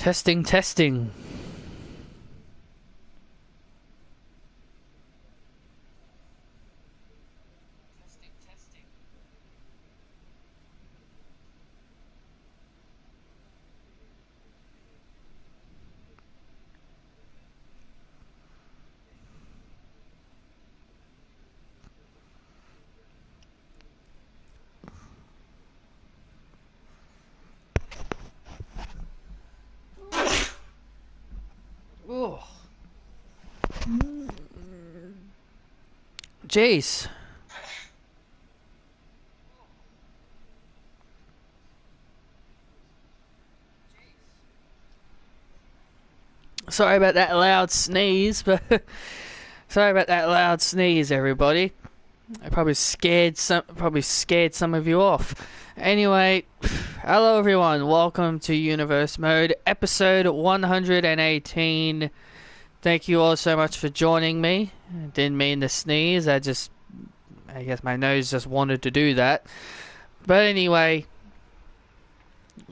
Testing, testing. Oh. Jeez. Sorry about that loud sneeze, but sorry about that loud sneeze, everybody. I probably scared some of you off. Anyway, hello everyone. Welcome to Universe Mode, episode 118. Thank you all so much for joining me. I didn't mean to sneeze. I guess my nose just wanted to do that. But anyway,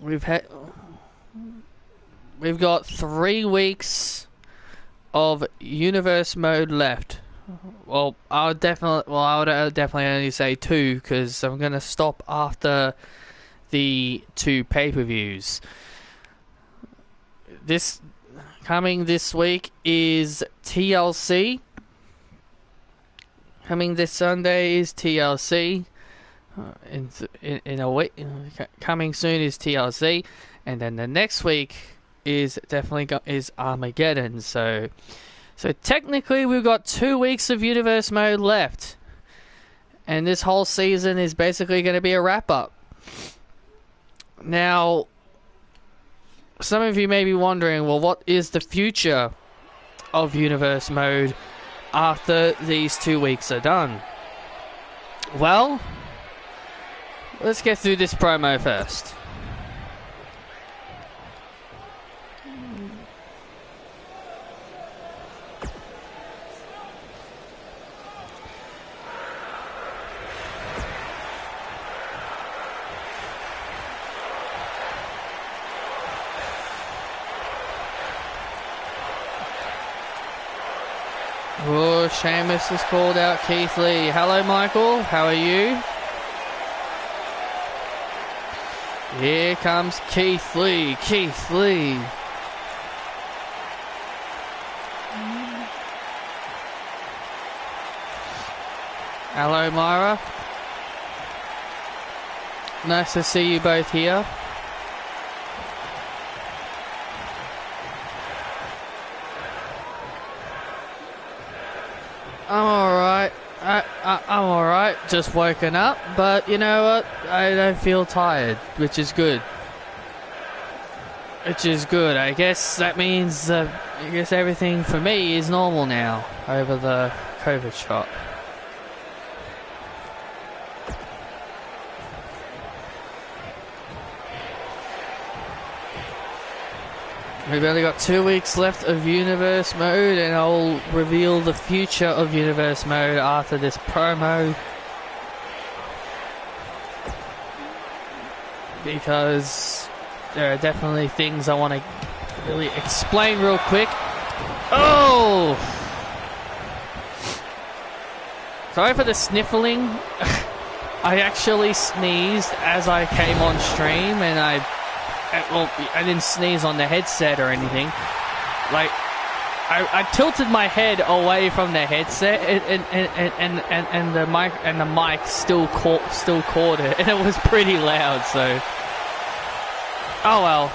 we've got 3 weeks of Universe Mode left. Well, I would definitely only say 2 because I'm gonna stop after the 2 pay-per-views. Coming this week is TLC. Coming this Sunday is TLC. In a week, coming soon is TLC, and then the next week is is Armageddon. So technically we've got 2 weeks of Universe Mode left, and this whole season is basically going to be a wrap up. Now, some of you may be wondering, well, what is the future of Universe Mode after these 2 weeks are done? Well, let's get through this promo first. Oh, Sheamus has called out Keith Lee. Hello, Michael. How are you? Here comes Keith Lee. Keith Lee. Hello, Myra. Nice to see you both here. I'm alright. I'm alright. Just woken up, but you know what? I don't feel tired, which is good. I guess that means everything for me is normal now over the COVID shot. We've only got 2 weeks left of Universe Mode, and I'll reveal the future of Universe Mode after this promo. Because there are definitely things I want to really explain real quick. Oh! Sorry for the sniffling. I actually sneezed as I came on stream, and I didn't sneeze on the headset or anything. Like, I tilted my head away from the headset, and the mic still caught it, and it was pretty loud. So, oh well.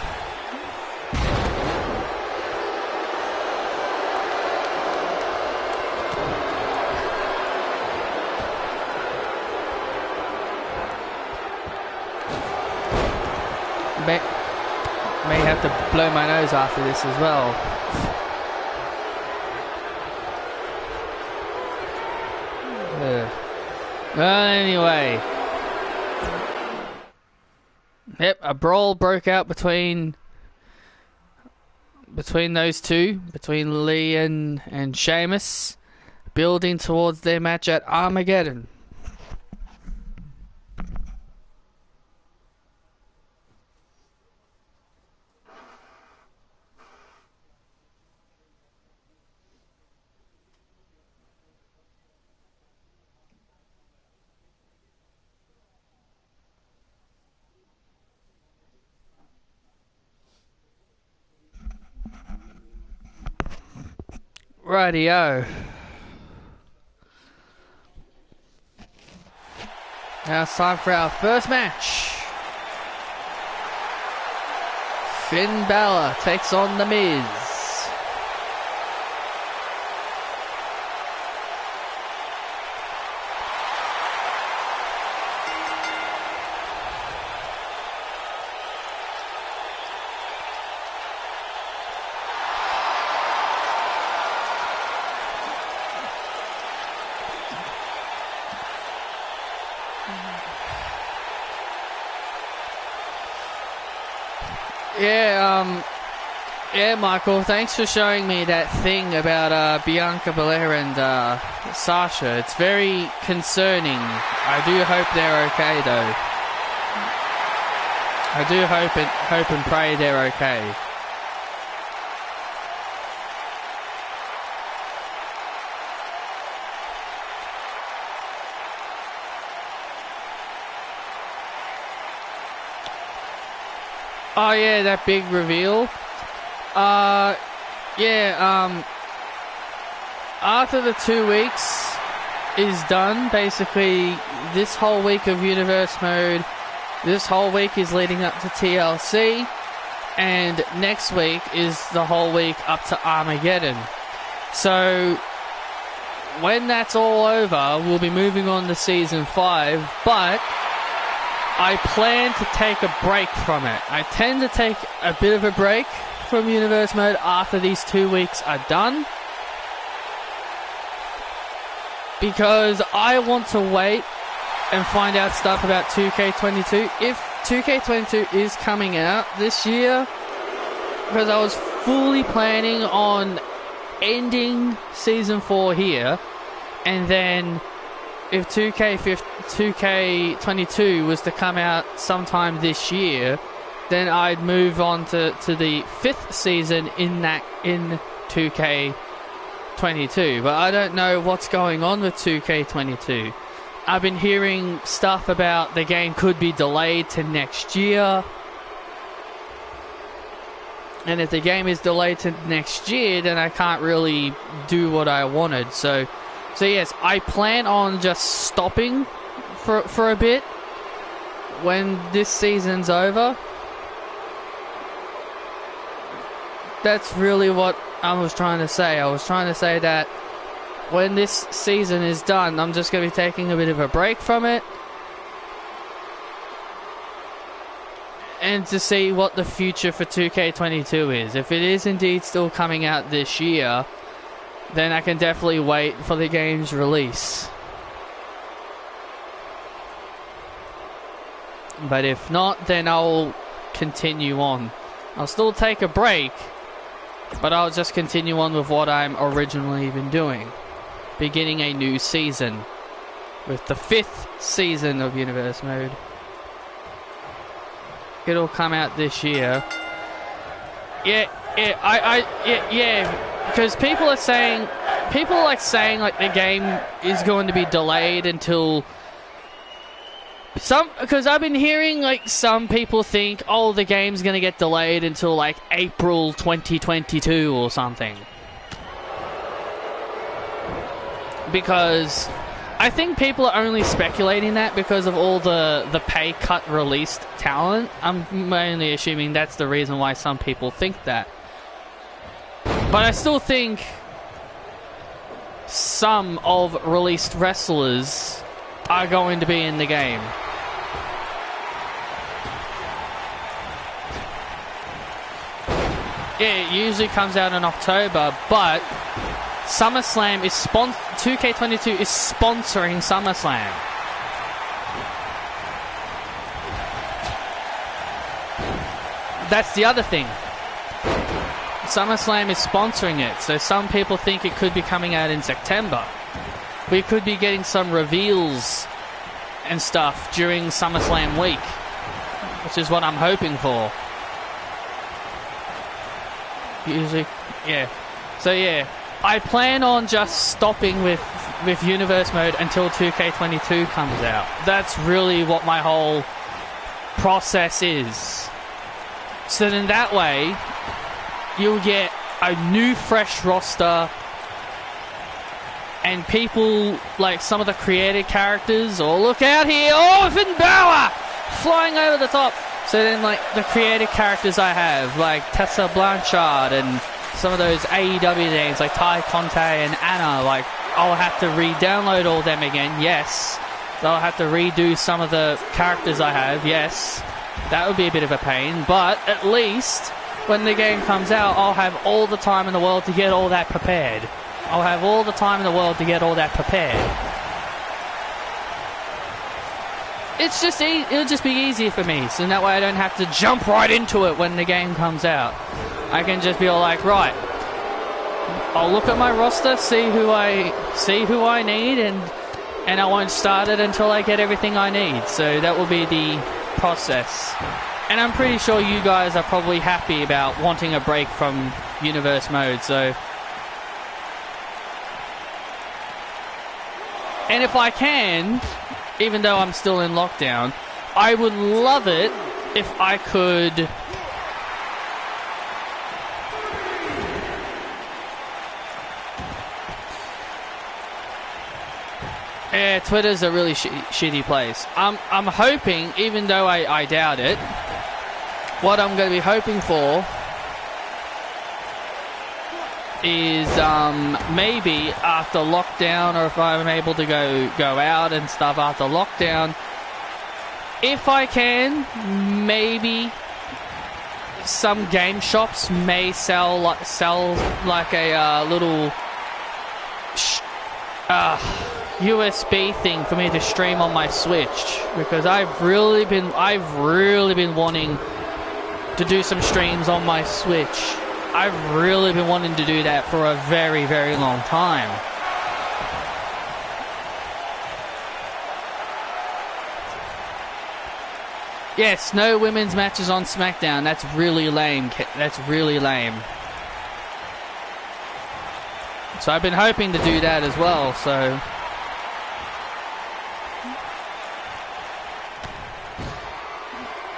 May have to blow my nose after this as well. Well, anyway. Yep, a brawl broke out between those two, between Lee and Sheamus, building towards their match at Armageddon. Rightio. Now it's time for our first match. Finn Balor takes on The Miz. Yeah, Michael, thanks for showing me that thing about Bianca Belair and Sasha. It's very concerning. I do hope they're okay, though. I do hope and pray they're okay. Oh yeah, that big reveal. After the 2 weeks is done, basically this whole week of Universe Mode, this whole week is leading up to TLC, and next week is the whole week up to Armageddon. So when that's all over, we'll be moving on to Season 5, but I plan to take a break from it. I tend to take a bit of a break from Universe Mode after these 2 weeks are done, because I want to wait and find out stuff about 2K22. If 2K22 is coming out this year, because I was fully planning on ending Season 4 here, and then if 2K22 was to come out sometime this year, then I'd move on to the 5th season in 2K22. But I don't know what's going on with 2K22. I've been hearing stuff about the game could be delayed to next year. And if the game is delayed to next year, then I can't really do what I wanted. So yes, I plan on just stopping for a bit when this season's over. That's really what I was trying to say. I was trying to say that when this season is done, I'm just going to be taking a bit of a break from it, and to see what the future for 2K22 is. If it is indeed still coming out this year, then I can definitely wait for the game's release. But if not, then I'll continue on. I'll still take a break, but I'll just continue on with what I'm originally been doing. Beginning a new season with the 5th season of Universe Mode. It'll come out this year. Yeah, because people are saying like the game is going to be delayed until because I've been hearing like some people think, oh, the game's going to get delayed until like April 2022 or something. Because I think people are only speculating that because of all the pay cut released talent. I'm mainly assuming that's the reason why some people think that. But I still think some of released wrestlers are going to be in the game. Yeah, it usually comes out in October, but SummerSlam is 2K22 is sponsoring SummerSlam. That's the other thing. SummerSlam is sponsoring it, so some people think it could be coming out in September. We could be getting some reveals and stuff during SummerSlam week, which is what I'm hoping for. Usually, yeah. So yeah, I plan on just stopping with Universe Mode until 2K22 comes out. That's really what my whole process is. So then that way, you'll get a new fresh roster and people, like some of the created characters, oh, look out here, oh, Finn Balor flying over the top. So then, like, the created characters I have, like Tessa Blanchard and some of those AEW names, like Ty Conte and Anna, like, I'll have to re-download all them again, yes. I'll have to redo some of the characters I have, yes. That would be a bit of a pain, but at least when the game comes out, I'll have all the time in the world to get all that prepared. I'll have all the time in the world to get all that prepared. It's just it'll just be easier for me, so that way I don't have to jump right into it when the game comes out. I can just be all like, right, I'll look at my roster, see who I need, and I won't start it until I get everything I need. So that will be the process. And I'm pretty sure you guys are probably happy about wanting a break from universe mode, so. And if I can, even though I'm still in lockdown, I would love it if I could yeah, Twitter's a really shitty place. I'm hoping, even though I doubt it, what I'm going to be hoping for is maybe after lockdown, or if I'm able to go out and stuff after lockdown, if I can, maybe some game shops may sell like a little USB thing for me to stream on my Switch, because I've really been wanting to do some streams on my Switch. I've really been wanting to do that for a very, very long time. Yes, no women's matches on SmackDown. That's really lame. That's really lame. So I've been hoping to do that as well, so.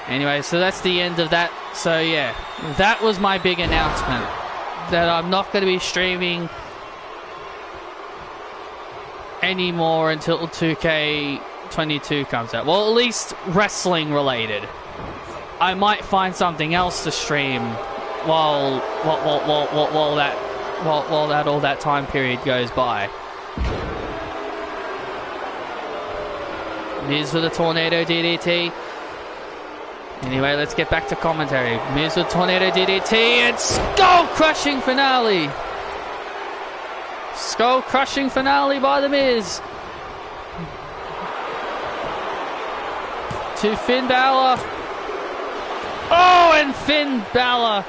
Anyway, so that's the end of that. So yeah, that was my big announcement. That I'm not going to be streaming anymore until 2K22 comes out. Well, at least wrestling related. I might find something else to stream while all that time period goes by. Miz with a tornado DDT. Anyway, let's get back to commentary. Miz with tornado DDT and skull-crushing finale. Skull-crushing finale by the Miz. To Finn Balor. Oh, and Finn Balor.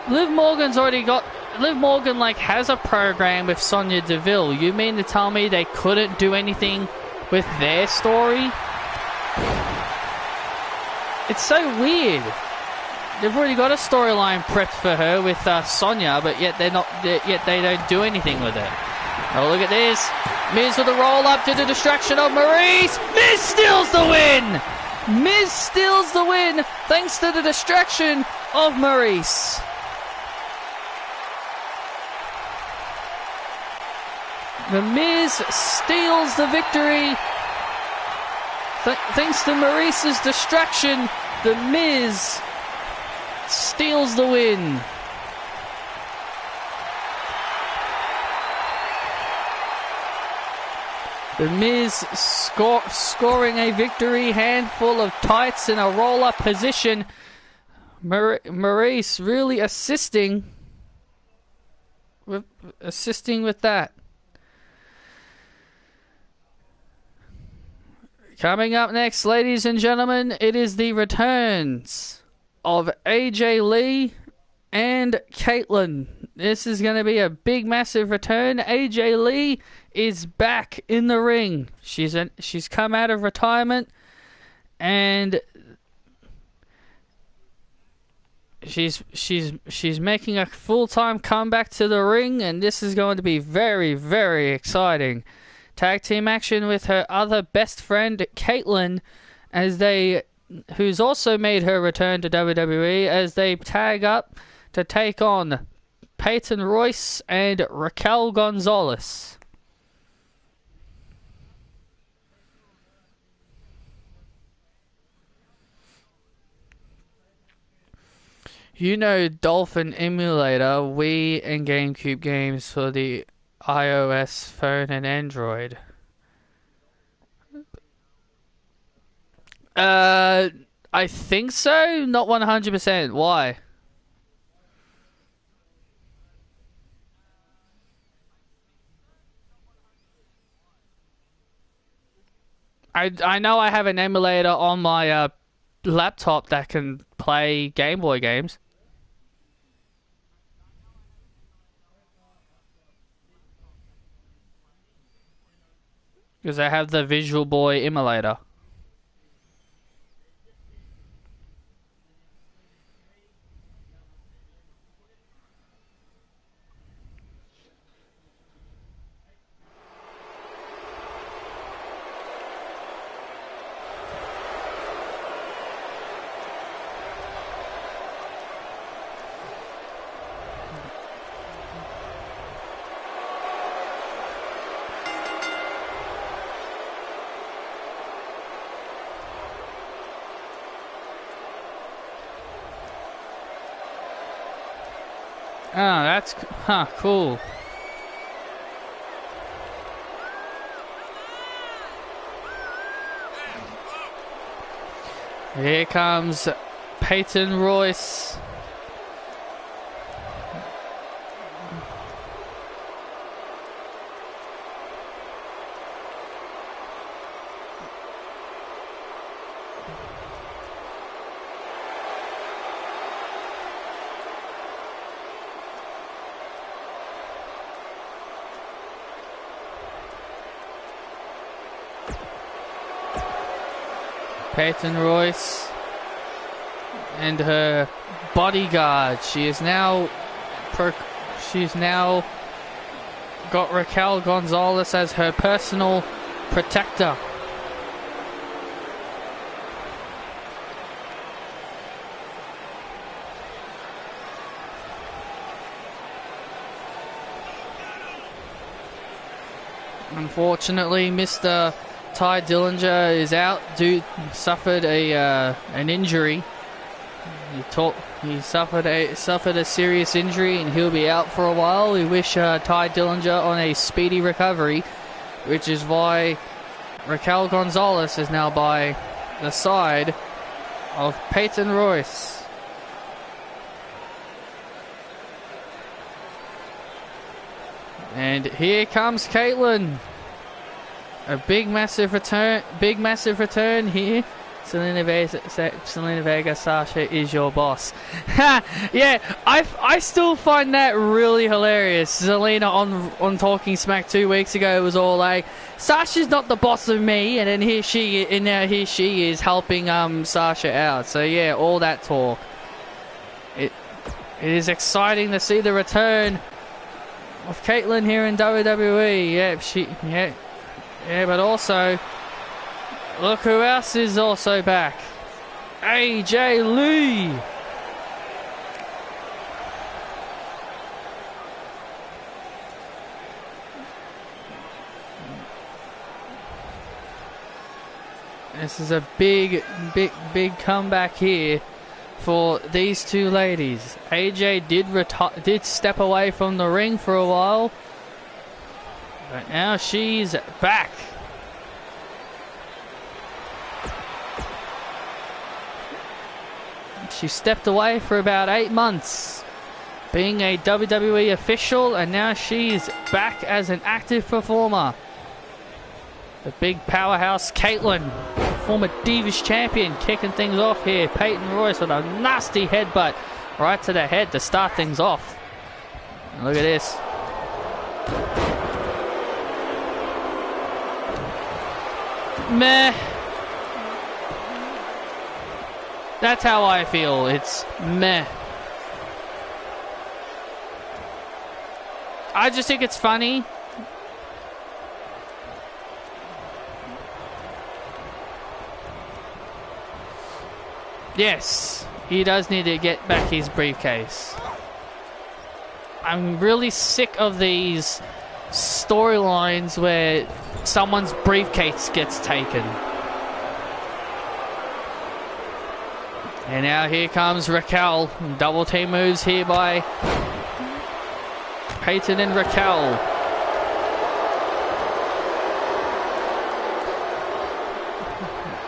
Liv Morgan like has a program with Sonya Deville. You mean to tell me they couldn't do anything with their story? It's so weird. They've already got a storyline prepped for her with Sonya, but yet they don't do anything with it. Oh, look at this. Miz with a roll up to the distraction of Maurice. Miz steals the win. Miz steals the win thanks to the distraction of Maurice. The Miz steals the victory. Thanks to Maurice's distraction, The Miz steals the win. The Miz scoring a victory, handful of tights in a roll-up position. Maurice really assisting with that. Coming up next, ladies and gentlemen, it is the returns of AJ Lee and Caitlyn. This is going to be a big, massive return. AJ Lee is back in the ring. She's come out of retirement, and she's making a full-time comeback to the ring, and this is going to be very, very exciting. Tag team action with her other best friend Caitlyn, who's also made her return to WWE, as they tag up to take on Peyton Royce and Raquel Gonzalez. You know Dolphin Emulator, Wii and GameCube games for the iOS phone and Android. I think so. Not 100%. Why? I know I have an emulator on my laptop that can play Game Boy games. Because I have the Visual Boy emulator. Oh, that's cool. Here comes Peyton Royce. Peyton Royce and her bodyguard. She's now got Raquel Gonzalez as her personal protector. Unfortunately, Mr. Ty Dillinger is out. Suffered an injury. He suffered a serious injury, and he'll be out for a while. We wish Ty Dillinger on a speedy recovery, which is why Raquel Gonzalez is now by the side of Peyton Royce. And here comes Caitlin. A big massive return here. Selena Vega, Sasha is your boss. Yeah, I still find that really hilarious. Selena on Talking Smack 2 weeks ago was all like, Sasha's not the boss of me, and then now here she is helping Sasha out. So yeah, all that talk. It is exciting to see the return of Caitlin here in WWE. Yeah, but also, look who else is also back. AJ Lee. This is a big comeback here for these two ladies. AJ did step away from the ring for a while, but now she's back. She stepped away for about 8 months, being a WWE official, and now she's back as an active performer. The big powerhouse Caitlin, former Divas champion, kicking things off here. Peyton Royce with a nasty headbutt right to the head to start things off. And look at this. Meh. That's how I feel. It's meh. I just think it's funny. Yes, he does need to get back his briefcase. I'm really sick of these storylines where someone's briefcase gets taken. And now here comes Raquel. Double team moves here by Peyton and Raquel.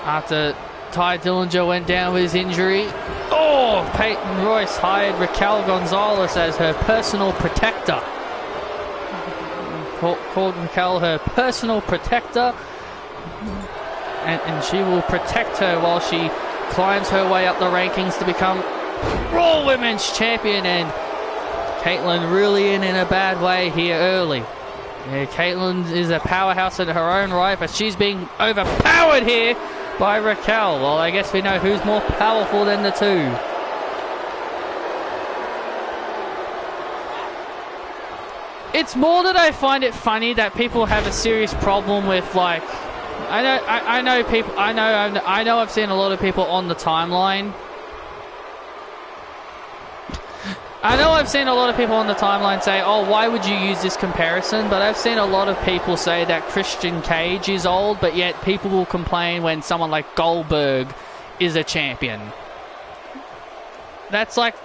After Ty Dillinger went down with his injury. Oh, Peyton Royce hired Raquel Gonzalez as her personal protector. Called Raquel her personal protector. And she will protect her while she climbs her way up the rankings to become Raw Women's Champion. And Caitlyn really in a bad way here early. Yeah, Caitlyn is a powerhouse in her own right, but she's being overpowered here by Raquel. Well, I guess we know who's more powerful than the two. It's more that I find it funny that people have a serious problem with, like, I know people, I know I've seen a lot of people on the timeline. I know I've seen a lot of people on the timeline say, oh, why would you use this comparison? But I've seen a lot of people say that Christian Cage is old, but yet people will complain when someone like Goldberg is a champion. That's like...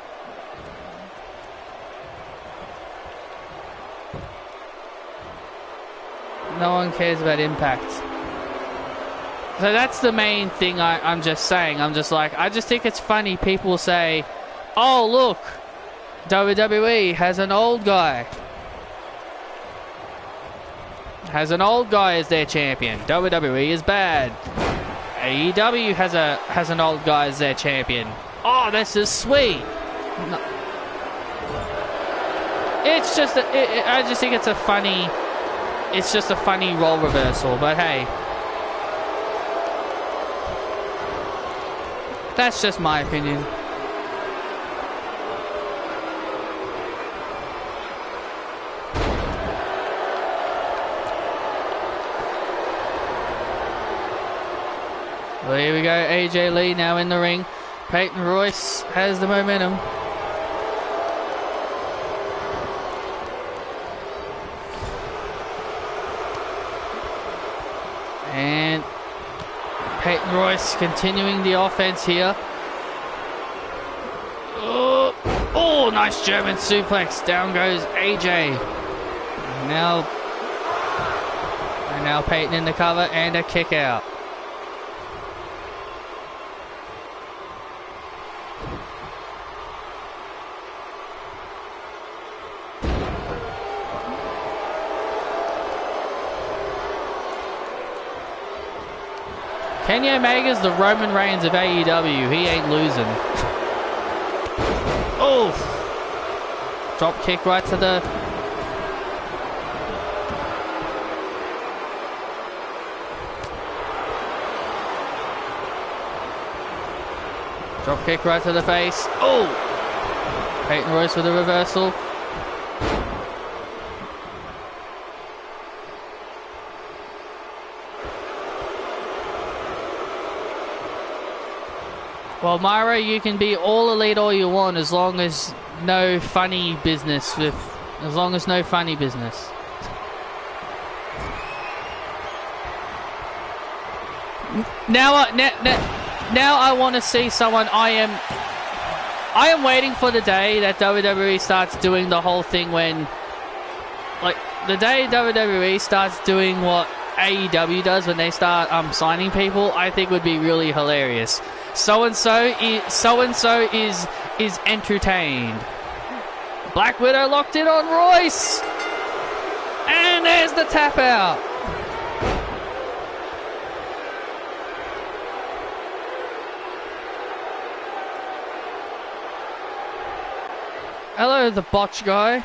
No one cares about Impact. So that's the main thing I'm just saying. I'm just like, I just think it's funny people say, oh, look, WWE has an old guy. Has an old guy as their champion. WWE is bad. AEW has an old guy as their champion. Oh, this is sweet. No. It's just, I just think it's a funny, it's just a funny role reversal. But hey, that's just my opinion. Well, here we go, AJ Lee now in the ring. Peyton Royce has the momentum. And Peyton Royce continuing the offense here. Oh, nice German suplex. Down goes AJ. And now Peyton in the cover and a kick out. Kenny Omega's the Roman Reigns of AEW. He ain't losing. Oh! Drop kick right to the... Drop kick right to the face. Oh! Peyton Royce with a reversal. Well, Myra, you can be all elite all you want as long as no funny business as long as no funny business. Now I want to see someone. I am waiting for the day that WWE starts doing the whole thing when, like, the day WWE starts doing what AEW does when they start signing people, I think would be really hilarious. So and so is entertained. Black Widow locked in on Royce, and there's the tap out. Hello, the botch guy.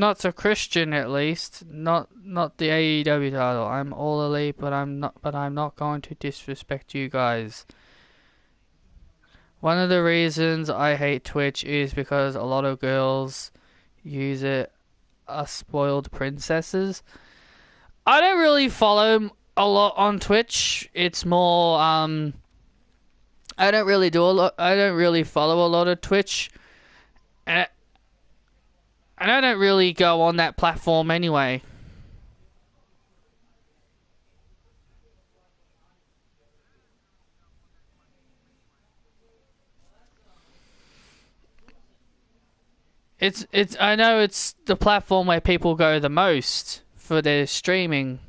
Not to Christian, at least. Not the AEW title. I'm all elite, but I'm not going to disrespect you guys. One of the reasons I hate Twitch is because a lot of girls use it as spoiled princesses. I don't really follow a lot on Twitch. It's more I don't really follow a lot of Twitch. And I don't really go on that platform anyway. I know it's the platform where people go the most for their streaming.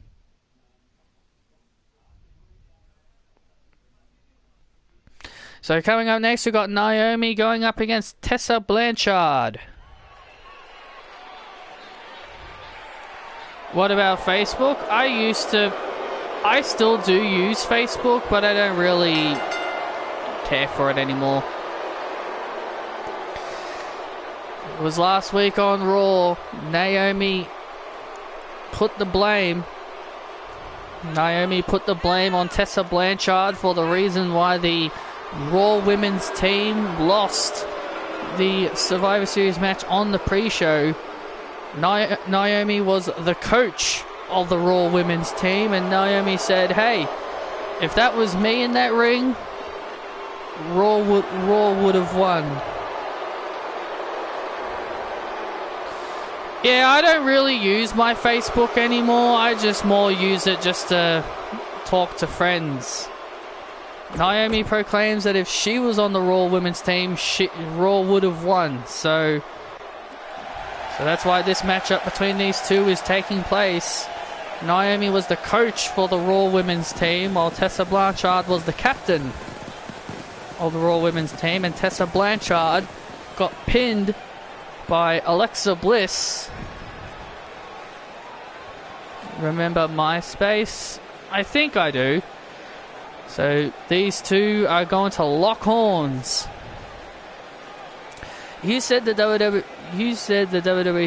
So coming up next, we've got Naomi going up against Tessa Blanchard. What about Facebook? I still do use Facebook, but I don't really care for it anymore. It was last week on Raw. Naomi put the blame on Tessa Blanchard for the reason why the Raw Women's team lost the Survivor Series match on the pre-show. Naomi was the coach of the Raw Women's team, and Naomi said, hey, if that was me in that ring, Raw would have won. Yeah, I don't really use my Facebook anymore. I just more use it just to talk to friends. Naomi proclaims that if she was on the Raw Women's team, Raw would have won. So that's why this matchup between these two is taking place. Naomi was the coach for the Raw Women's team, while Tessa Blanchard was the captain of the Raw Women's team. And Tessa Blanchard got pinned by Alexa Bliss. Remember MySpace? I think I do. So these two are going to lock horns. You said the WWE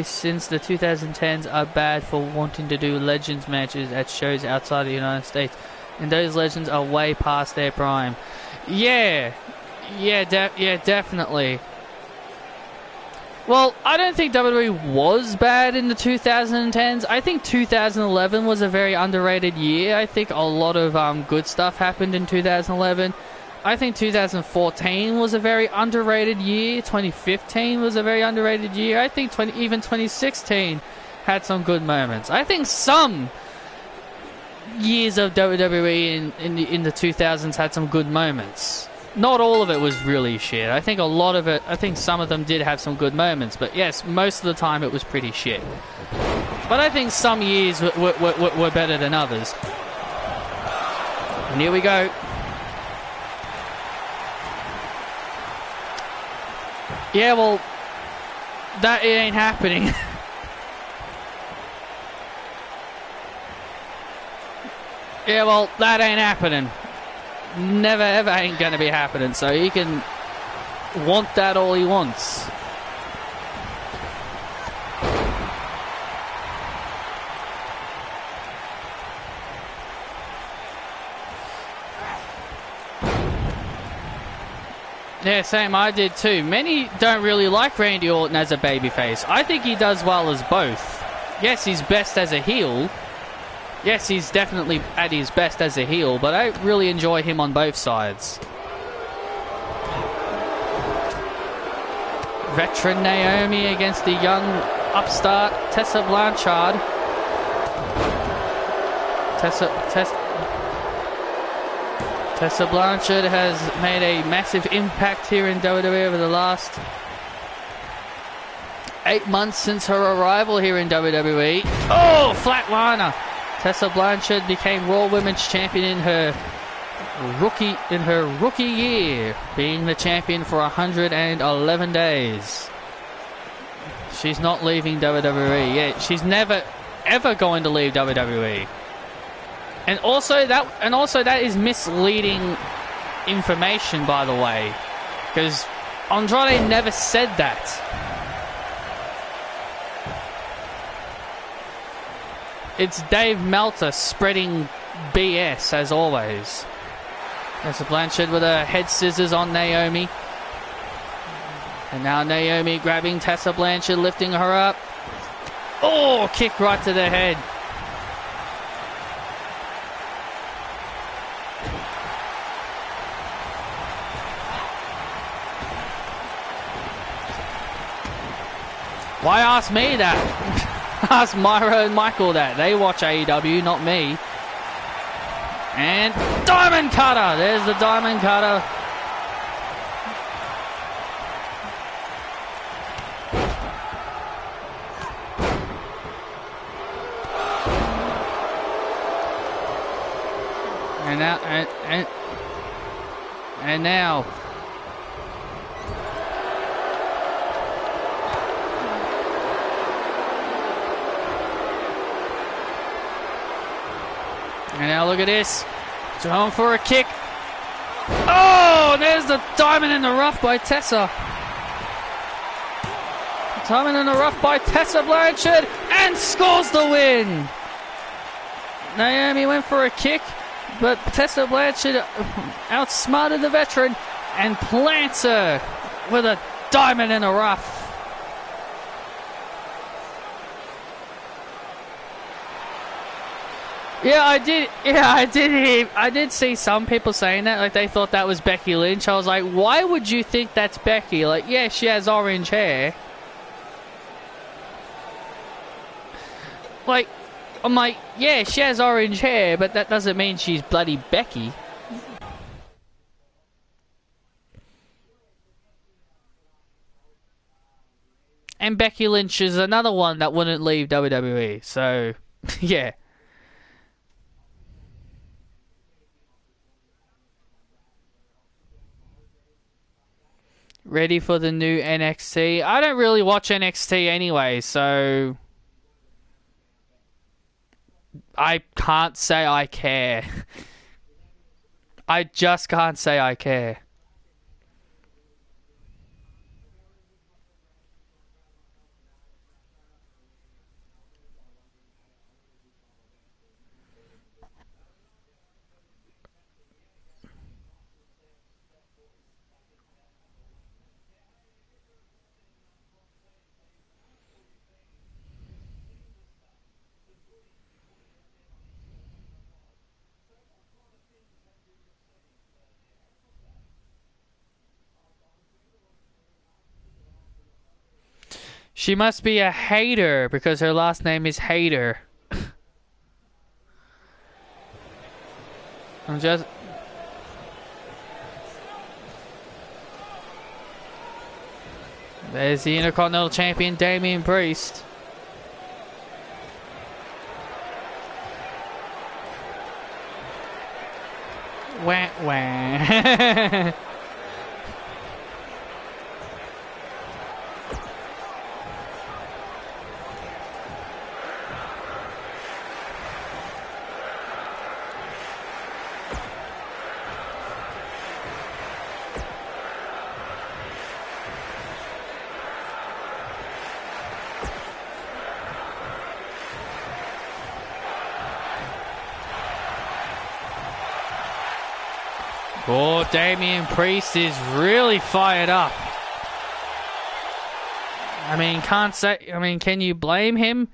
since the 2010s are bad for wanting to do Legends matches at shows outside the United States, and those Legends are way past their prime. Yeah, definitely. Well, I don't think WWE was bad in the 2010s. I think 2011 was a very underrated year. I think a lot of good stuff happened in 2011. I think 2014 was a very underrated year. 2015 was a very underrated year. I think even 2016 had some good moments. I think some years of WWE in the 2000s had some good moments. Not all of it was really shit. I think some of them did have some good moments. But yes, most of the time it was pretty shit. But I think some years were better than others. And here we go. Yeah, well, it ain't happening. Yeah, well, that ain't happening. Never ever ain't gonna be happening, so he can want that all he wants. Yeah, same, I did too. Many don't really like Randy Orton as a babyface. I think he does well as both. Yes, he's best as a heel. Yes, he's definitely at his best as a heel, but I really enjoy him on both sides. Veteran Naomi against the young upstart Tessa Blanchard. Tessa Blanchard has made a massive impact here in WWE over the last 8 months since her arrival here in WWE. Oh, flatliner! Tessa Blanchard became Raw Women's Champion in her rookie year, being the champion for 111 days. She's not leaving WWE. Yeah, she's never ever going to leave WWE. And also that is misleading information, by the way, because Andrade never said that. It's Dave Meltzer spreading BS as always. Tessa Blanchard with her head scissors on Naomi. And now Naomi grabbing Tessa Blanchard, lifting her up. Oh, kick right to the head. Why ask me that? Ask Myra and Michael that. They watch AEW, not me. And Diamond Cutter! There's the Diamond Cutter. And now, and now. And now look at this. Going for a kick. Oh, there's the diamond in the rough by Tessa. Diamond in the rough by Tessa Blanchard and scores the win. Naomi went for a kick, but Tessa Blanchard outsmarted the veteran and plants her with a diamond in the rough. Yeah, I did. Yeah, I did see some people saying that, like they thought that was Becky Lynch. I was like, why would you think that's Becky? Like, yeah, she has orange hair. Like, I'm like, yeah, she has orange hair, but that doesn't mean she's bloody Becky. And Becky Lynch is another one that wouldn't leave WWE. So, yeah. Ready for the new NXT. I don't really watch NXT anyway, so I can't say I care. I just can't say I care. She must be a hater because her last name is Hater. I'm just... There's the Intercontinental Champion, Damian Priest. Wah, wah. Oh, Damian Priest is really fired up. I mean, can you blame him?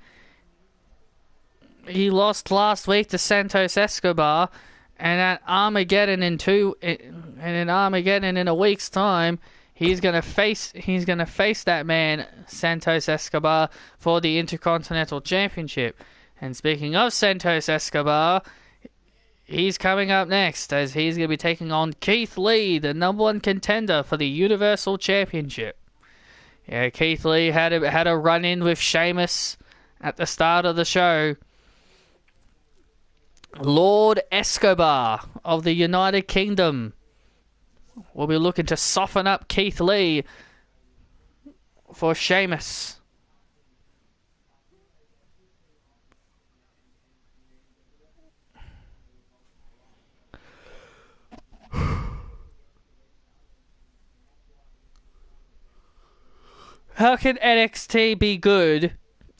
He lost last week to Santos Escobar, and at Armageddon in a week's time, he's gonna face that man, Santos Escobar, for the Intercontinental Championship. And speaking of Santos Escobar, he's coming up next as he's going to be taking on Keith Lee, the #1 contender for the Universal Championship. Yeah, Keith Lee had a run-in with Sheamus at the start of the show. Lord Escobar of the United Kingdom will be looking to soften up Keith Lee for Sheamus. How can NXT be good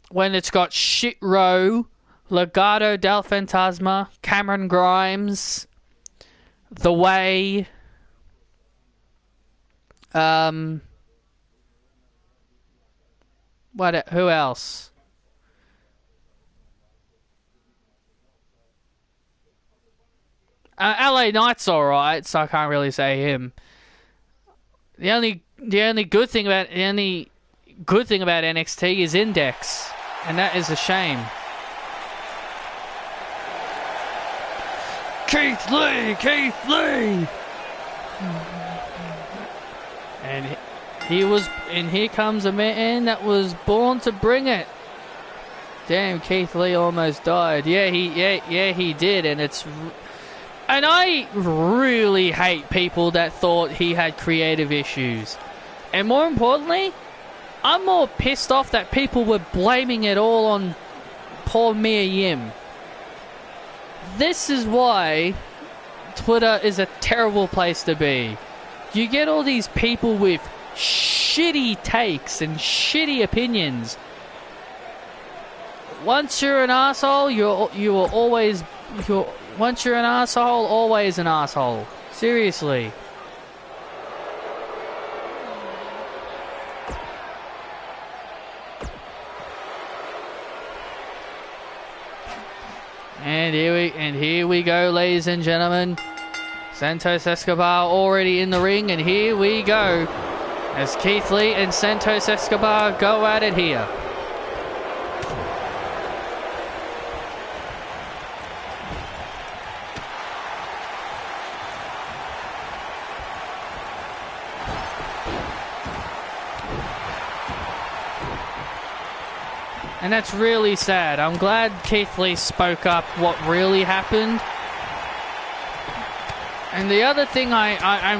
when it's got Shit Row, Legado del Fantasma, Cameron Grimes, The Way, who else? LA Knight's alright, so I can't really say him. The only good thing about NXT is Index, and that is a shame. Keith Lee, and here comes a man that was born to bring it. Damn, Keith Lee almost died. Yeah, he did, and I really hate people that thought he had creative issues. And more importantly, I'm more pissed off that people were blaming it all on poor Mia Yim. This is why Twitter is a terrible place to be. You get all these people with shitty takes and shitty opinions. Once you're an asshole, once you're an asshole, always an asshole. Seriously. And here we go, ladies and gentlemen. Santos Escobar already in the ring, and here we go as Keith Lee and Santos Escobar go at it here. And that's really sad. I'm glad Keith Lee spoke up what really happened. And the other thing I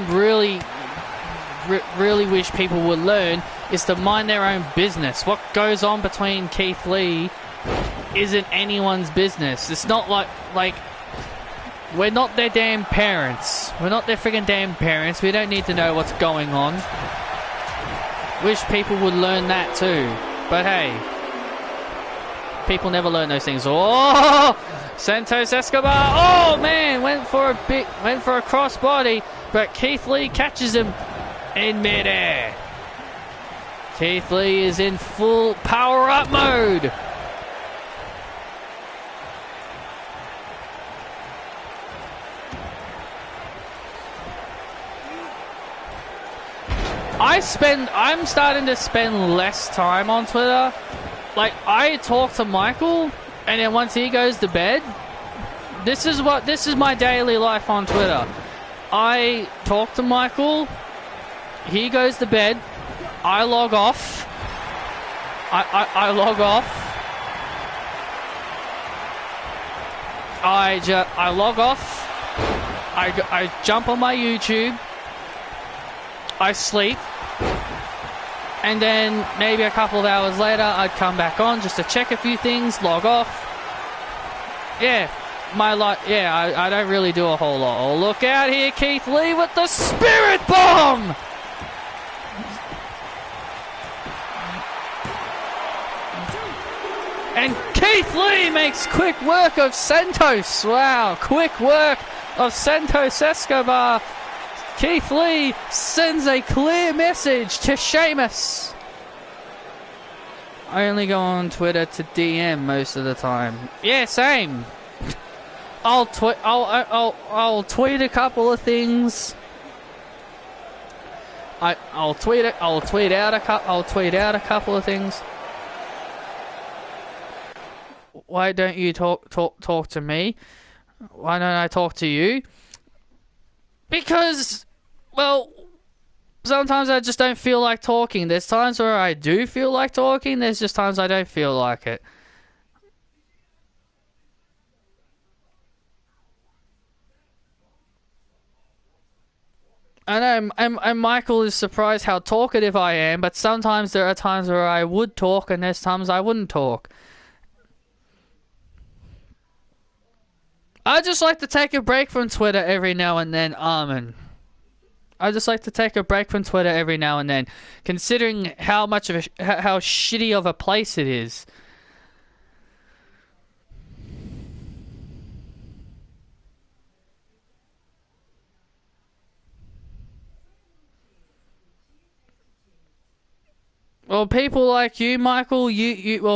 really wish people would learn is to mind their own business. What goes on between Keith Lee isn't anyone's business. It's not like we're not their damn parents. We're not their friggin' damn parents. We don't need to know what's going on. Wish people would learn that too. But hey, people never learn those things. Oh, Santos Escobar. Oh man, went for a crossbody, but Keith Lee catches him in midair. Keith Lee is in full power-up mode. I'm starting to spend less time on Twitter. Like, I talk to Michael, and then once he goes to bed, this is my daily life on Twitter. I talk to Michael, he goes to bed, I log off, I log off, I log off, I jump on my YouTube, I sleep, and then maybe a couple of hours later, I'd come back on just to check a few things, log off. Yeah, I don't really do a whole lot. Oh, look out here, Keith Lee with the Spirit Bomb! And Keith Lee makes quick work of Santos. Wow, quick work of Santos Escobar. Keith Lee sends a clear message to Sheamus. I only go on Twitter to DM most of the time. Yeah, same. I'll tweet a couple of things. I'll tweet out a couple of things. Why don't you talk to me? Why don't I talk to you? Because, well, sometimes I just don't feel like talking. There's times where I do feel like talking. There's just times I don't feel like it. I know, and Michael is surprised how talkative I am, but sometimes there are times where I would talk and there's times I wouldn't talk. I just like to take a break from Twitter every now and then, Armin. I just like to take a break from Twitter every now and then, considering how shitty of a place it is. Well, people like you, Michael,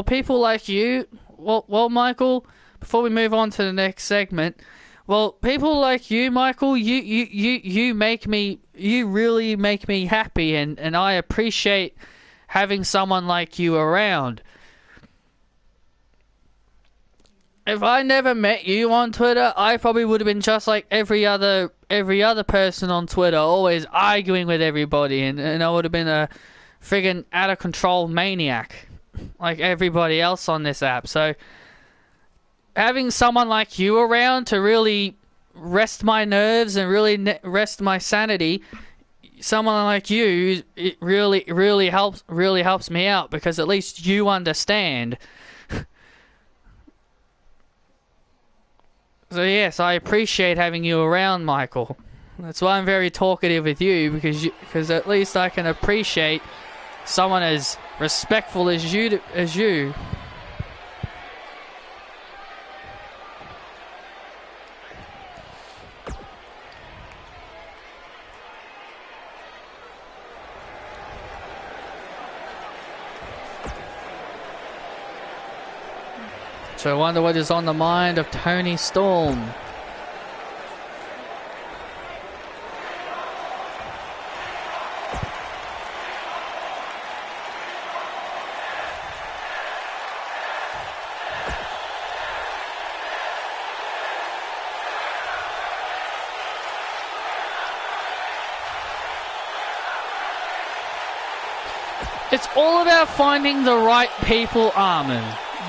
people like you, Michael, before we move on to the next segment, well, people like you, Michael, you really make me happy, and I appreciate having someone like you around. If I never met you on Twitter, I probably would have been just like every other person on Twitter, always arguing with everybody, and I would have been a friggin' out of control maniac like everybody else on this app. So having someone like you around to really rest my nerves and really rest my sanity, someone like you, it really helps me out, because at least you understand. So yes, I appreciate having you around, Michael. That's why I'm very talkative with you, because at least I can appreciate someone as respectful as you. So I wonder what is on the mind of Tony Storm. It's all about finding the right people, Armin.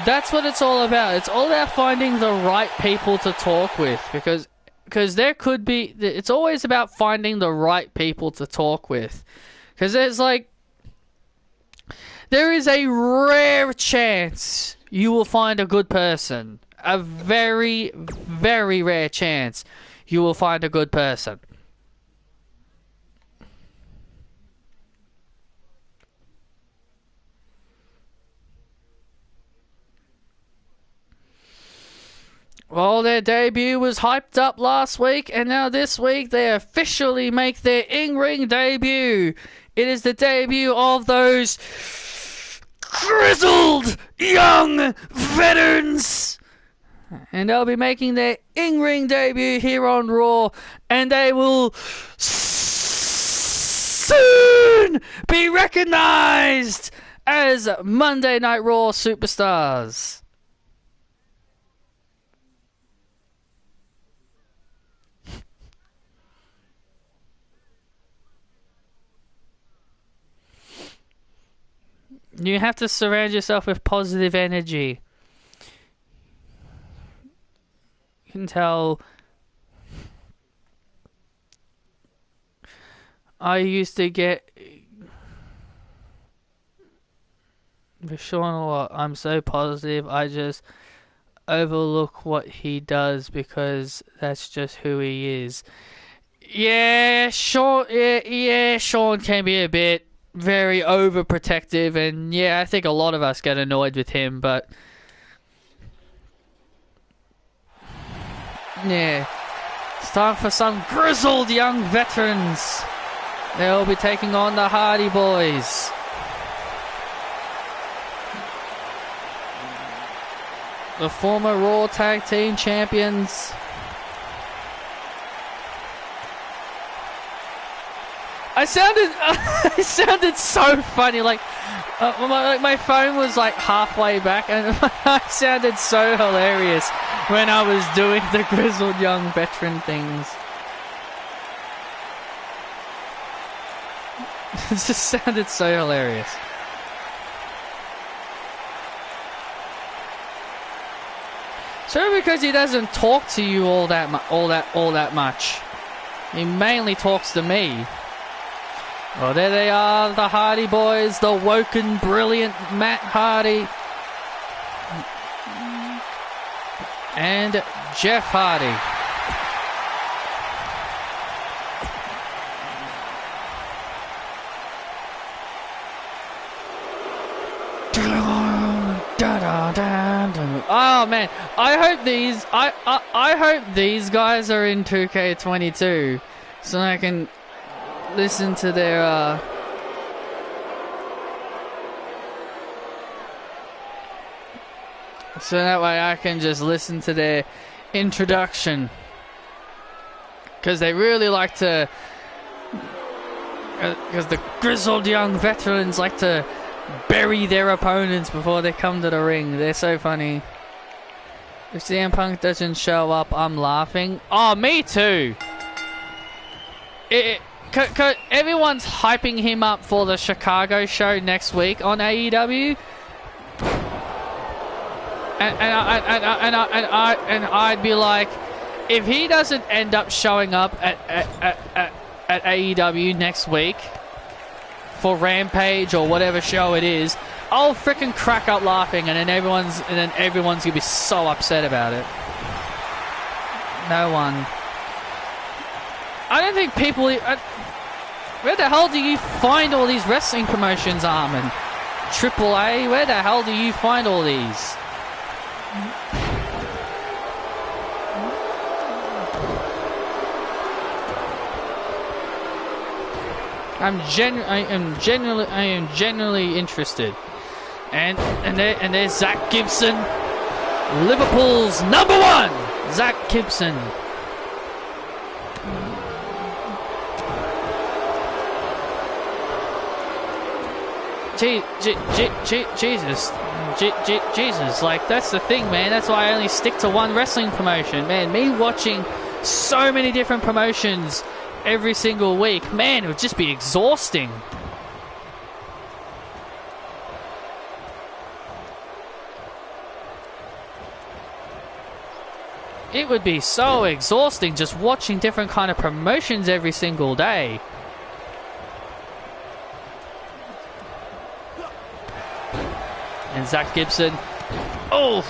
That's what it's all about. It's all about finding the right people to talk with, because there could be... It's always about finding the right people to talk with. Because there is a rare chance you will find a good person. A very, very rare chance you will find a good person. Well, their debut was hyped up last week, and now this week they officially make their in-ring debut. It is the debut of those grizzled young veterans. And they'll be making their in-ring debut here on Raw, and they will soon be recognized as Monday Night Raw superstars. You have to surround yourself with positive energy. You can tell I used to get with Sean a lot. I'm so positive, I just overlook what he does because that's just who he is. Yeah, Sean can be a bit very overprotective, and yeah, I think a lot of us get annoyed with him, but yeah, it's time for some grizzled young veterans. They'll be taking on the Hardy Boys. The former Raw Tag Team Champions. I sounded so funny, like my phone was like halfway back, and I sounded so hilarious when I was doing the grizzled young veteran things. It just sounded so hilarious. So because he doesn't talk to you all that much, he mainly talks to me. Well, there they are, the Hardy Boys, the woken, brilliant Matt Hardy and Jeff Hardy. Oh man, I hope these guys are in 2K22 so I can listen to their So that way I can just listen to their introduction. Because they really like to... Because the grizzled young veterans like to bury their opponents before they come to the ring. They're so funny. If CM Punk doesn't show up, I'm laughing. Oh, me too. Everyone's hyping him up for the Chicago show next week on AEW. And I'd be like, if he doesn't end up showing up at AEW next week for Rampage or whatever show it is, I'll freaking crack up laughing, and then everyone's gonna be so upset about it. No one. I don't think people. Where the hell do you find all these wrestling promotions, Armin? AAA? Where the hell do you find all these? I am genuinely interested. And there's Zach Gibson, Liverpool's #1, Zach Gibson. Jesus, like, that's the thing, man. That's why I only stick to one wrestling promotion, man. Me watching so many different promotions every single week, man, it would just be exhausting. It would be so exhausting just watching different kind of promotions every single day. And Zach Gibson. Oh!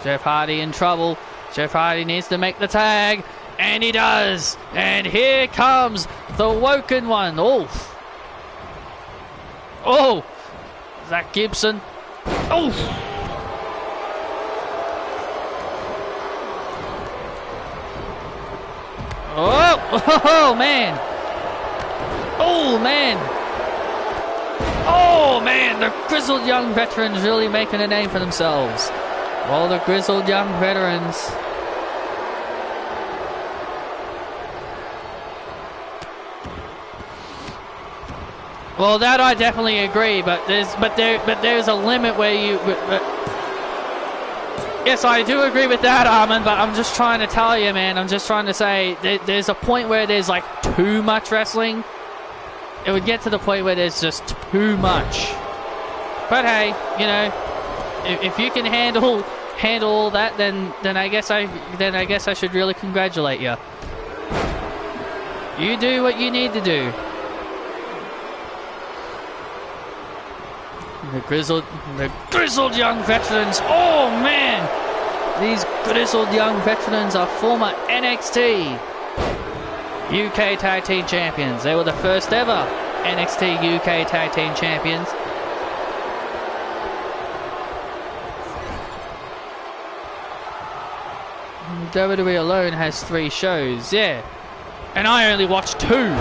Jeff Hardy in trouble. Jeff Hardy needs to make the tag. And he does. And here comes the Woken One. Oh! Oh! Zach Gibson. Oh! Oh, man. Oh, man. Oh, man. The grizzled young veterans really making a name for themselves. All the grizzled young veterans. Well, that I definitely agree, but there's a limit where you... Yes, I do agree with that, Armin, but I'm just trying to tell you, man. I'm just trying to say there's a point where there's, like, too much wrestling. It would get to the point where there's just too much. But hey, you know, if you can handle all that, then I guess I should really congratulate you. You do what you need to do. The grizzled young veterans. Oh, man. These grizzled young veterans are former NXT UK Tag Team Champions. They were the first ever NXT UK Tag Team Champions. WWE alone has 3 shows. Yeah. And I only watched 2.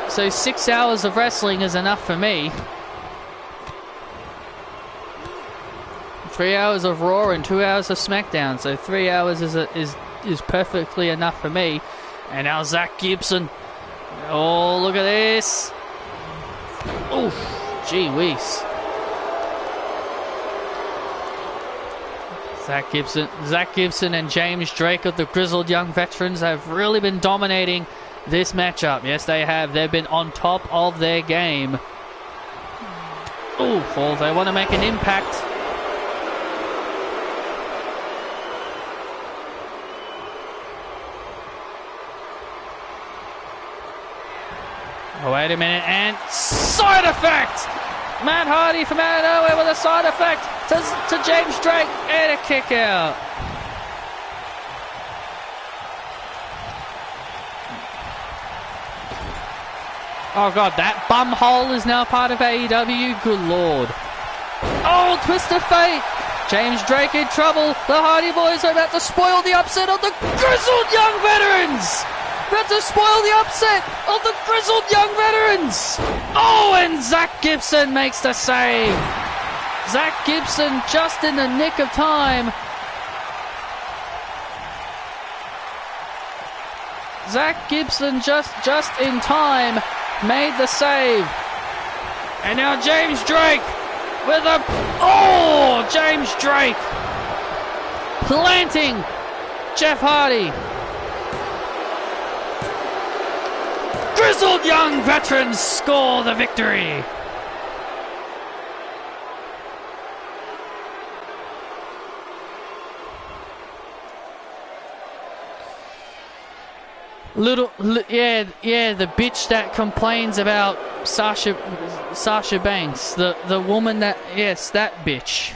So 6 hours of wrestling is enough for me. 3 hours of Raw and 2 hours of SmackDown. So 3 hours is perfectly enough for me. And now Zach Gibson. Oh, look at this. Oof, gee whiz. Zach Gibson and James Drake of the grizzled young veterans have really been dominating this matchup. Yes, they have. They've been on top of their game. Ooh, well, they want to make an impact. Oh, wait a minute, and side effect! Matt Hardy from out of nowhere with a side effect to James Drake and a kick out. Oh god, that bum hole is now part of AEW. Good lord. Oh, twist of fate. James Drake in trouble. The Hardy Boys are about to spoil the upset of the grizzled young veterans. about to spoil the upset of the grizzled young veterans. Oh, and Zach Gibson makes the save. Zach Gibson just in the nick of time. Zach Gibson just in time made the save. And now James Drake with a... Oh, James Drake planting Jeff Hardy. Grizzled young veterans score the victory. The bitch that complains about Sasha Banks, the woman that, yes, that bitch.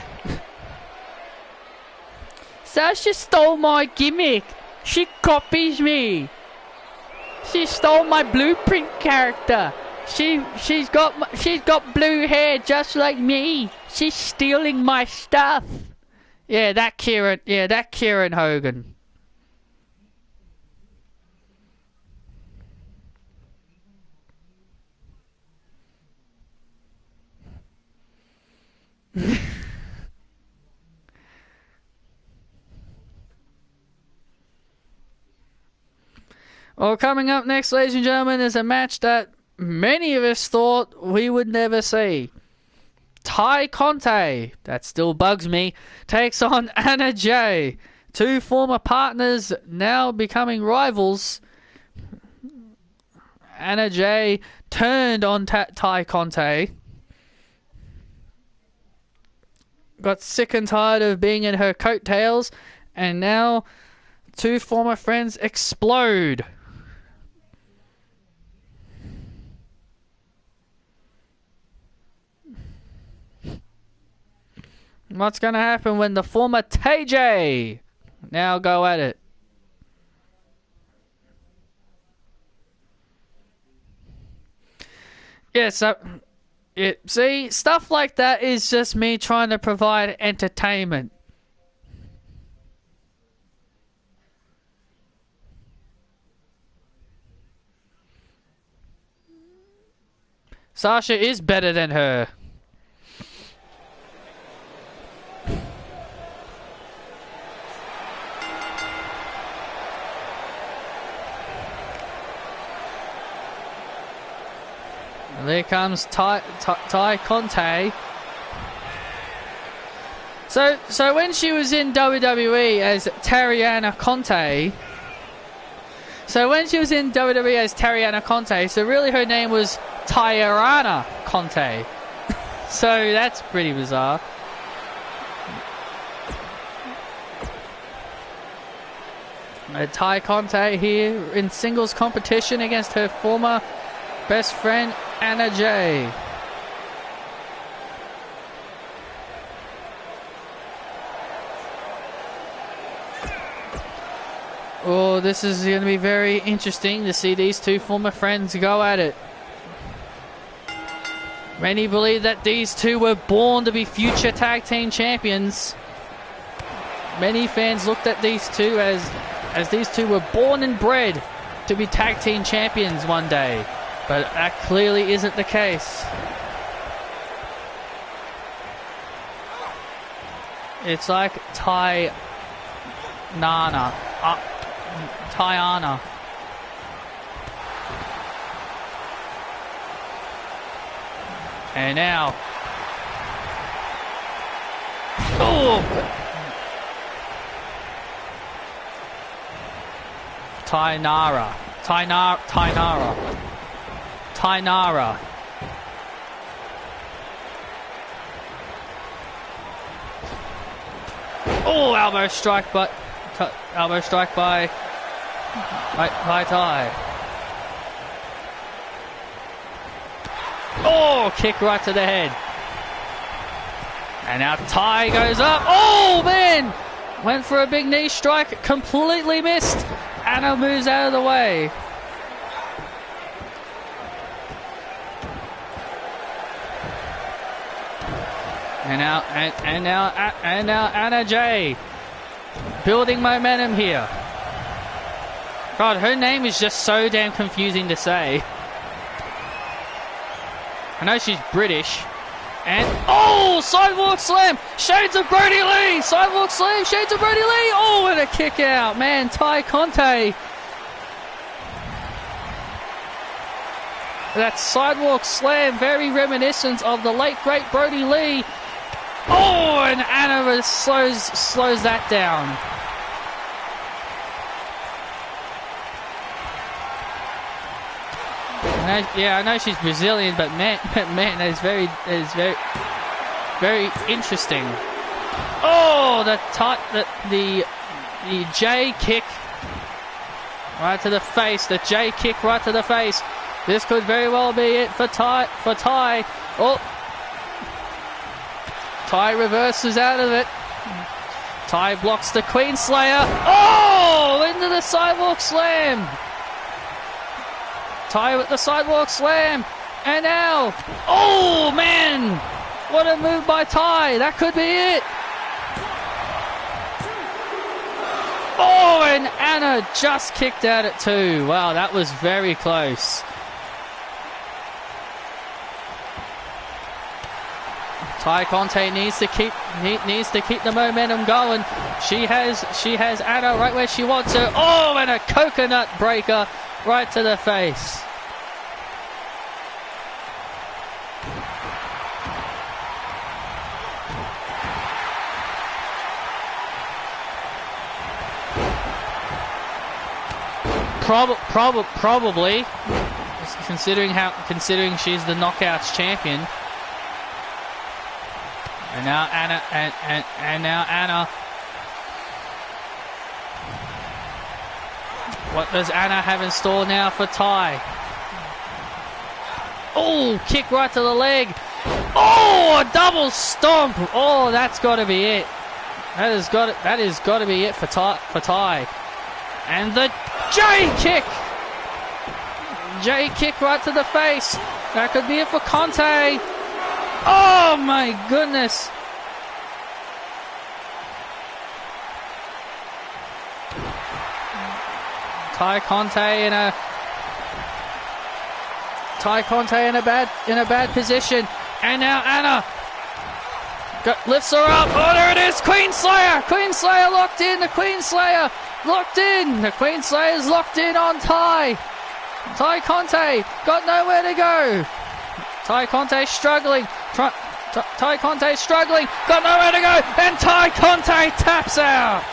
Sasha stole my gimmick. She copies me. She stole my Blueprint character. She's got blue hair just like me. She's stealing my stuff. Yeah, that Kieran Hogan. Well, coming up next, ladies and gentlemen, is a match that many of us thought we would never see. Ty Conte, that still bugs me, takes on Anna Jay. Two former partners now becoming rivals. Anna Jay turned on Ty Conte. Got sick and tired of being in her coattails, and now two former friends explode. What's going to happen when the former TJ now go at it? Yes, see, stuff like that is just me trying to provide entertainment. Sasha is better than her. And there comes Ty Conte. So when she was in WWE as Tariana Conte, so really her name was Tyrana Conte. So that's pretty bizarre. Ty Conte here in singles competition against her former best friend Anna Jay. Oh, this is going to be very interesting to see these two former friends go at it. Many believe that these two were born to be future tag team champions. Many fans looked at these two as these two were born and bred to be tag team champions one day. But that clearly isn't the case. It's like Tyana. And now. Oh! Tainara. Oh, elbow strike by Ty. Oh, kick right to the head. And now Ty goes up. Oh, man! Went for a big knee strike, completely missed. Anna moves out of the way. And now Anna Jay building momentum here. God, her name is just so damn confusing to say. I know she's British. And, oh, sidewalk slam! Shades of Brody Lee! Sidewalk slam, shades of Brody Lee! Oh, and a kick out. Man, Ty Conte. That sidewalk slam, very reminiscent of the late, great Brody Lee. Oh, and Anna slows that down. I know she's Brazilian, but man, that is very interesting. Oh, the J kick right to the face. The J kick right to the face. This could very well be it for Ty. Oh, Ty reverses out of it. Ty blocks the Queen Slayer. Oh, into the sidewalk slam. Ty with the sidewalk slam. And now, oh man, what a move by Ty. That could be it. Oh, and Anna just kicked out at 2. Wow, that was very close. Ty Conte needs to keep the momentum going. She has Anna right where she wants her. Oh, and a coconut breaker right to the face. Probably, considering she's the Knockouts champion. And now Anna, and now Anna. What does Anna have in store now for Ty? Oh, kick right to the leg. Oh, a double stomp. Oh, that's got to be it. That has got to be it for Ty. And the J kick. J kick right to the face. That could be it for Conte. Oh my goodness. Ty Conte in a bad position. And now Anna lifts her up. Oh, there it is. Queen Slayer. Queen Slayer locked in. The Queen Slayer locked in. The Queen Slayer's locked in on Ty. Ty Conte got nowhere to go. Ty Conte struggling. Ty Conte struggling. Got nowhere to go. And Ty Conte taps out.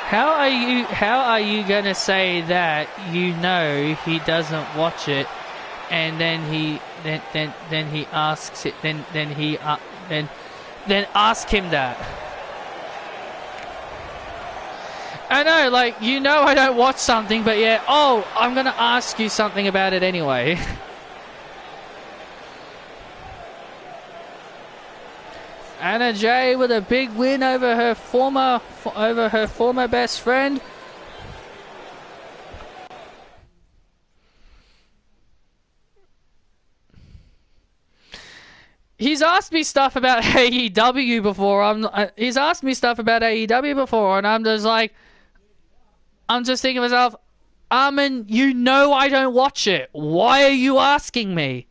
How are you gonna say that you know he doesn't watch it, and then he asks it, then ask him that? I know, like, you know I don't watch something, but yeah, oh, I'm gonna ask you something about it anyway. Anna Jay with a big win over her former best friend. He's asked me stuff about AEW before. He's asked me stuff about AEW before, and I'm just thinking to myself, Armin, you know I don't watch it. Why are you asking me?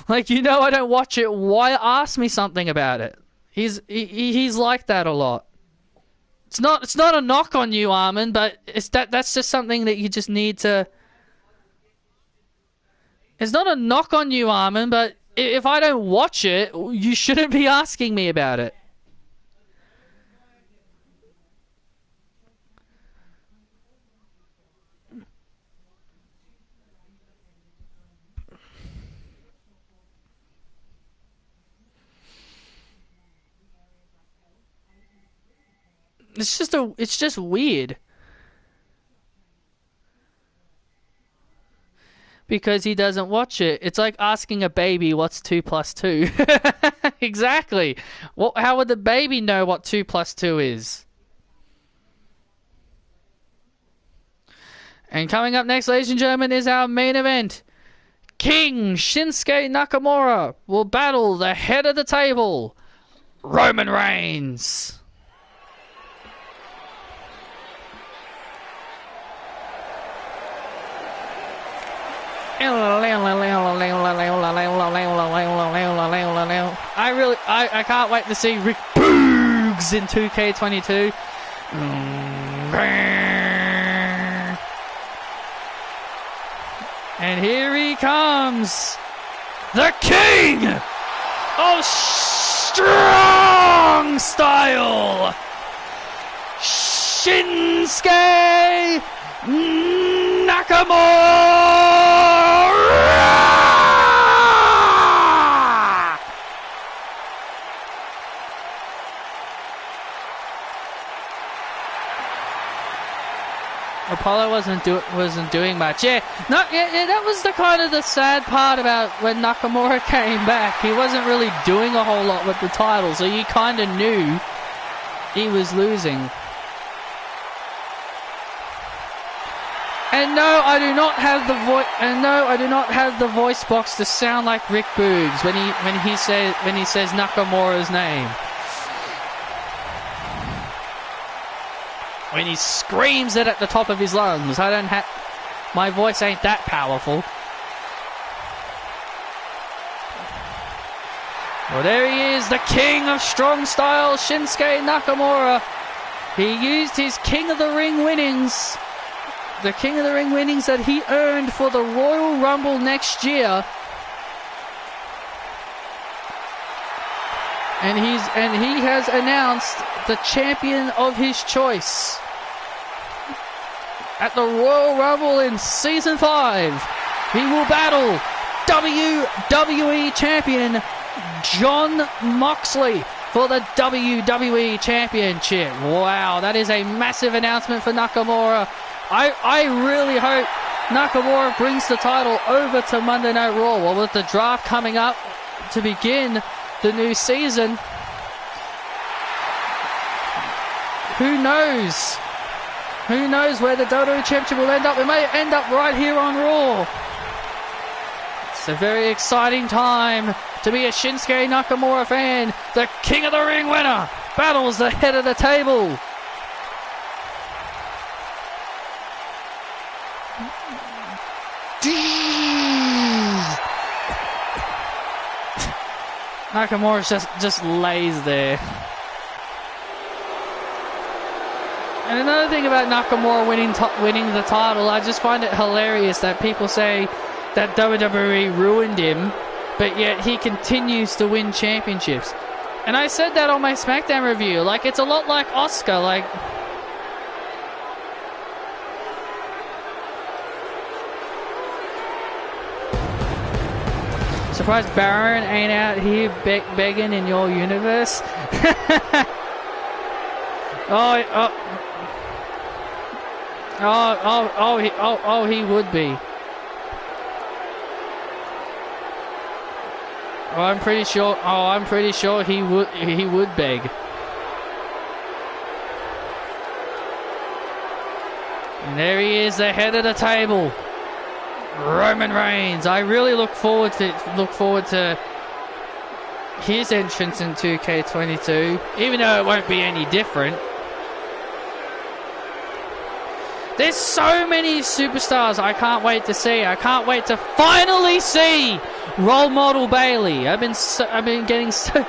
Like, you know I don't watch it. Why ask me something about it? He's like that a lot. It's not a knock on you, Armin, but that's just something that you just need to. It's not a knock on you, Armin, but if I don't watch it, you shouldn't be asking me about it. It's just weird. Because he doesn't watch it. It's like asking a baby what's 2 + 2. Exactly. Well, how would the baby know what 2 + 2 is? And coming up next, ladies and gentlemen, is our main event. King Shinsuke Nakamura will battle the head of the table, Roman Reigns. I can't wait to see Rick Boogs in 2K22. And here he comes, the king of strong style, Shinsuke Nakamura! Apollo wasn't doing much. Yeah, that was the kind of the sad part about when Nakamura came back. He wasn't really doing a whole lot with the title, so you kind of knew he was losing. And no, I do not have the voice. And no, I do not have the voice box to sound like Rick Boogs when he says Nakamura's name. When he screams it at the top of his lungs. My voice ain't that powerful. Well, there he is, the king of strong style, Shinsuke Nakamura. He used his King of the Ring winnings. The King of the Ring winnings that he earned for the Royal Rumble next year. And he has announced the champion of his choice at the Royal Rumble in Season 5. He will battle WWE Champion Jon Moxley for the WWE Championship. Wow, that is a massive announcement for Nakamura. I really hope Nakamura brings the title over to Monday Night Raw. Well, with the draft coming up to begin the new season, who knows? Who knows where the WWE Championship will end up? It may end up right here on Raw. It's a very exciting time to be a Shinsuke Nakamura fan. The King of the Ring winner battles the head of the table. Nakamura just lays there. And another thing about Nakamura winning the title, I just find it hilarious that people say that WWE ruined him, but yet he continues to win championships. And I said that on my SmackDown review. Like, it's a lot like Oscar. Like, surprised Baron ain't out here begging in your universe. He would be. I'm pretty sure he would beg. And there he is, the head of the table, Roman Reigns. I really look forward to his entrance in 2K22, even though it won't be any different. There's so many superstars I can't wait to see. I can't wait to finally see role model Bayley. I've been getting so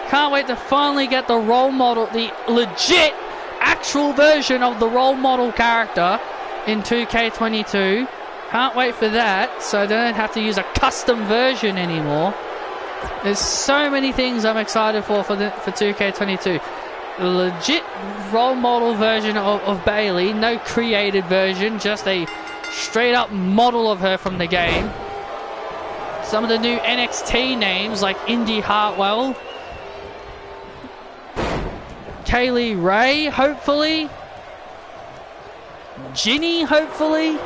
can't wait to finally get the role model, the legit actual version of the role model character in 2K22. Can't wait for that, so I don't have to use a custom version anymore. There's so many things I'm excited for 2K22. A legit role model version of Bayley, no created version, just a straight up model of her from the game. Some of the new NXT names like Indy Hartwell, Kaylee Ray, hopefully, Ginny, hopefully.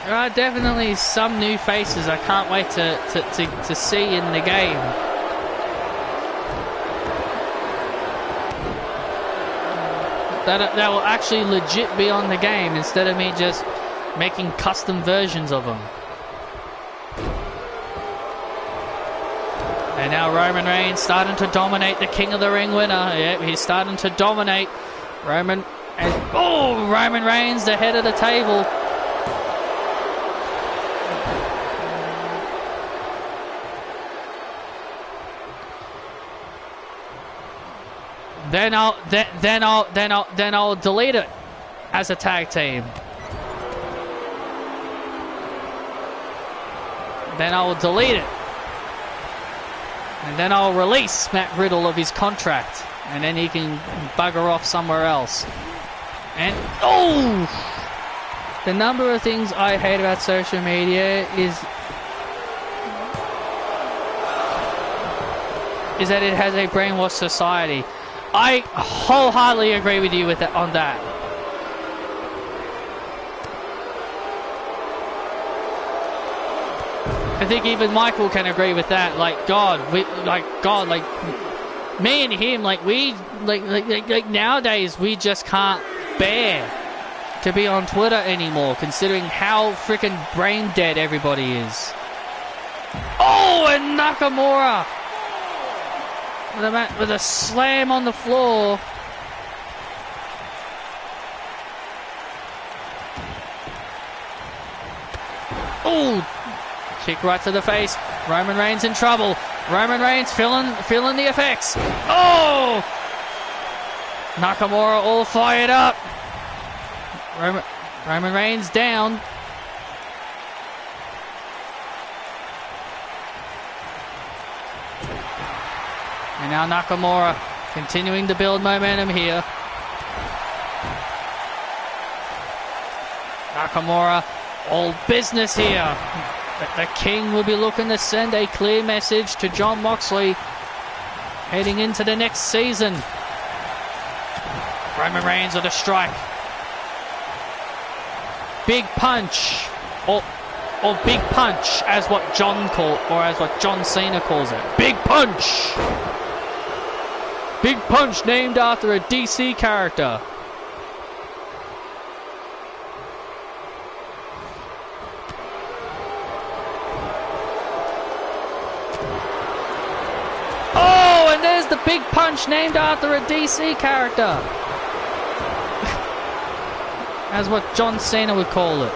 There are definitely some new faces I can't wait to see in the game. That will actually legit be on the game instead of me just making custom versions of them. And now Roman Reigns starting to dominate, the King of the Ring winner. Yep, he's starting to dominate. Roman Reigns, the head of the table. Then I'll delete it as a tag team. Then I will delete it. And then I'll release Matt Riddle of his contract. And then he can bugger off somewhere else. And, the number of things I hate about social media is that it has a brainwashed society. I wholeheartedly agree with you on that. I think even Michael can agree with that. Like me and him, like nowadays we just can't bear to be on Twitter anymore, considering how freaking brain dead everybody is. Oh, and Nakamura with a slam on the floor. Oh, kick right to the face. Roman Reigns in trouble. Roman Reigns feeling the effects. Oh! Nakamura all fired up. Roman Reigns down. And now Nakamura continuing to build momentum here. Nakamura, all business here. The King will be looking to send a clear message to Jon Moxley heading into the next season. Roman Reigns with a strike. Big punch. Or big punch as what John Cena calls it. Big punch. Big punch named after a DC character. Oh, and there's the big punch named after a DC character. As what John Cena would call it.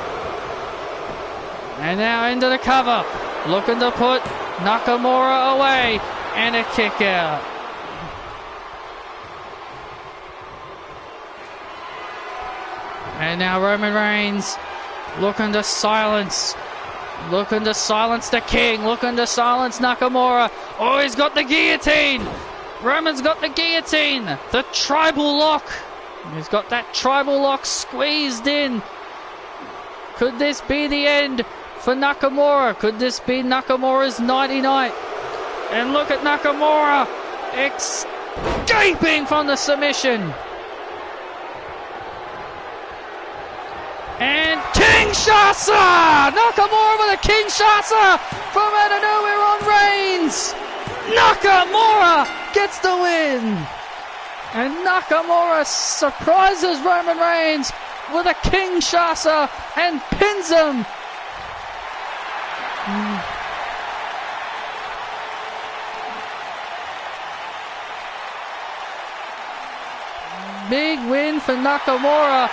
And now into the cover. Looking to put Nakamura away. And a kick out. And now Roman Reigns looking to silence the King, looking to silence Nakamura. Oh, he's got the guillotine. Roman's got the guillotine. The tribal lock. He's got that tribal lock squeezed in. Could this be the end for Nakamura? Could this be Nakamura's nighty night? And look at Nakamura escaping from the submission. And Kinshasa! Nakamura with a Kinshasa from out of nowhere on Reigns! Nakamura gets the win! And Nakamura surprises Roman Reigns with a Kinshasa and pins him! Big win for Nakamura.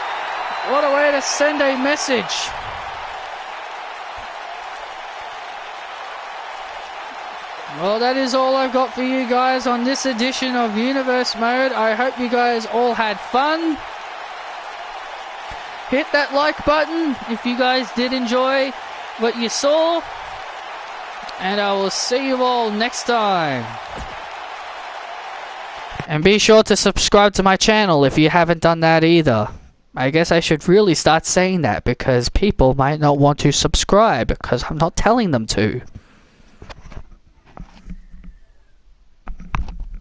What a way to send a message. Well, that is all I've got for you guys on this edition of Universe Mode. I hope you guys all had fun. Hit that like button if you guys did enjoy what you saw. And I will see you all next time. And be sure to subscribe to my channel if you haven't done that either. I guess I should really start saying that because people might not want to subscribe because I'm not telling them to.